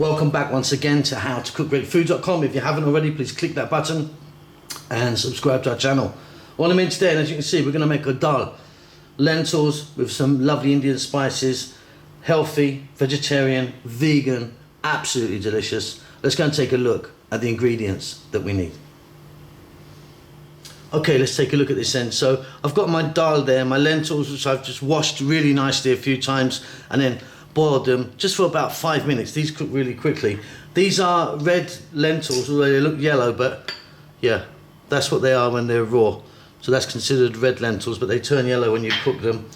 Welcome back once again to howtocookgreatfood.com. If you haven't already, please click that button and subscribe to our channel. What I'm in today, and as you can see, we're going to make a dal. Lentils with some lovely Indian spices, healthy, vegetarian, vegan, absolutely delicious. Let's go and take a look at the ingredients that we need. Okay, let's take a look at this end. So I've got my dal there, my lentils, which I've just washed really nicely a few times and then boiled them just for about 5 minutes. These cook really quickly. These are red lentils, although they look yellow, but yeah, that's what they are when they're raw. So that's considered red lentils, but they turn yellow when you cook them.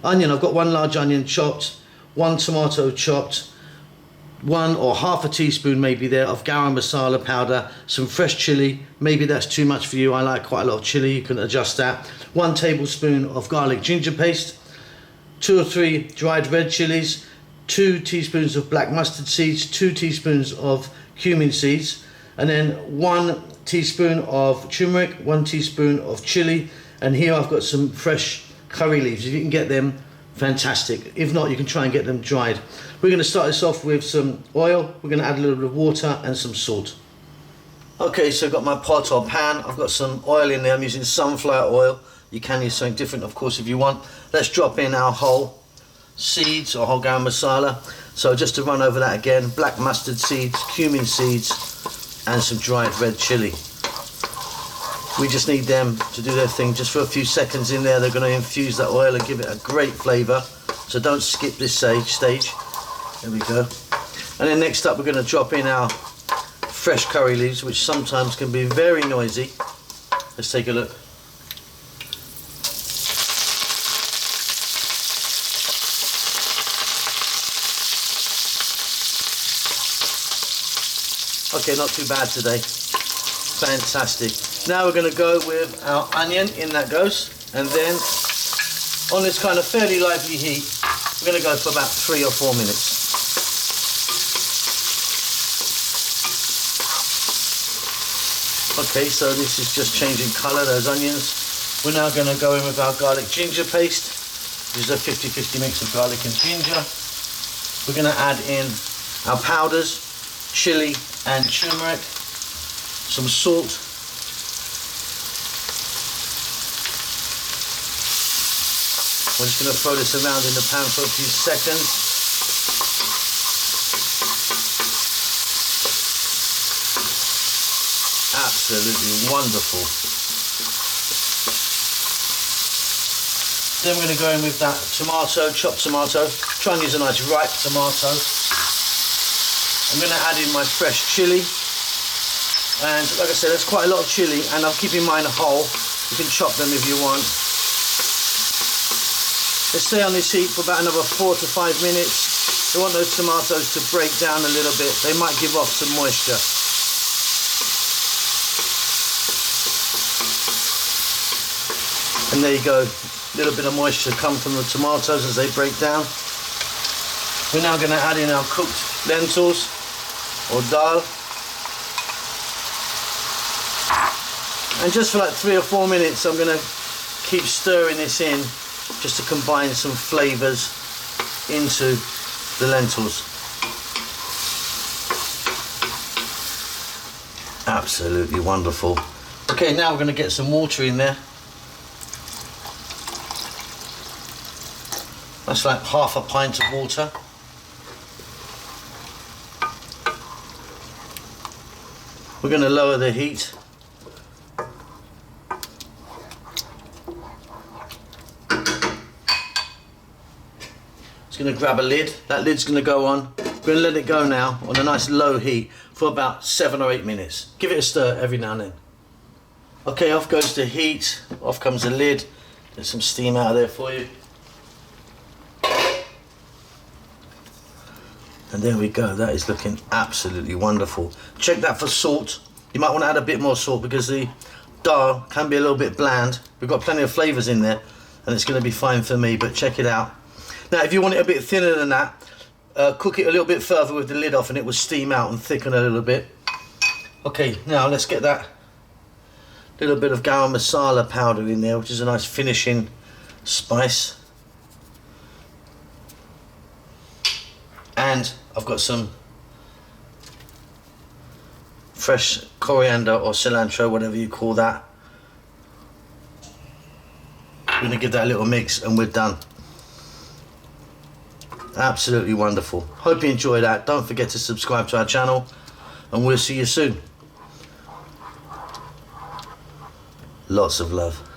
Onion, I've got one large onion chopped, one tomato chopped, 1 or half a teaspoon maybe there of garam masala powder, some fresh chili, maybe that's too much for you, I like quite a lot of chili, you can adjust that. 1 tablespoon of garlic ginger paste, 2 or 3 dried red chilies, 2 teaspoons of black mustard seeds, 2 teaspoons of cumin seeds, and then 1 teaspoon of turmeric, 1 teaspoon of chili, and here I've got some fresh curry leaves. If you can get them, fantastic. If not, you can try and get them dried. We're going to start this off with some oil. We're going to add a little bit of water and some salt. Okay, so I've got my pot or pan. I've got some oil in there. I'm using sunflower oil. You can use something different, of course, if you want. Let's drop in our whole seeds or whole garam masala. So just to run over that again, black mustard seeds, cumin seeds, and some dried red chili. We just need them to do their thing just for a few seconds in there. They're going to infuse that oil and give it a great flavour. So don't skip this stage. There we go. And then next up we're going to drop in our fresh curry leaves, which sometimes can be very noisy. Let's take a look. Okay, not too bad today. Fantastic. Now we're going to go with our onion, in that goes, and then on this kind of fairly lively heat, we're going to go for about 3 or 4 minutes. Okay, so this is just changing colour, those onions. We're now going to go in with our garlic ginger paste. This is a 50-50 mix of garlic and ginger. We're going to add in our powders, chili and turmeric, some salt, we're just going to throw this around in the pan for a few seconds. Absolutely wonderful. Then we're going to go in with that tomato, chopped tomato. Try and use a nice ripe tomato. I'm going to add in my fresh chili, and like I said, there's quite a lot of chili, and I'm keeping mine whole. You can chop them if you want. Let's stay on this heat for about another 4 to 5 minutes. We want those tomatoes to break down a little bit. They might give off some moisture. And there you go, a little bit of moisture come from the tomatoes as they break down. We're now going to add in our cooked lentils or dal, and just for like 3 or 4 minutes I'm going to keep stirring this in just to combine some flavours into the lentils. Absolutely wonderful. Okay, now we're going to get some water in there. That's like half a pint of water. We're going to lower the heat. It's going to grab a lid. That lid's going to go on. We're going to let it go now on a nice low heat for about 7 or 8 minutes. Give it a stir every now and then. Okay, off goes the heat. Off comes the lid. There's some steam out of there for you. And there we go, that is looking absolutely wonderful. Check that for salt. You might want to add a bit more salt because the dal can be a little bit bland. We've got plenty of flavours in there and it's going to be fine for me, but check it out. Now if you want it a bit thinner than that, cook it a little bit further with the lid off and it will steam out and thicken a little bit. Okay, now let's get that little bit of garam masala powder in there, which is a nice finishing spice. And I've got some fresh coriander or cilantro, whatever you call that. We're going to give that a little mix and we're done. Absolutely wonderful. Hope you enjoy that. Don't forget to subscribe to our channel and we'll see you soon. Lots of love.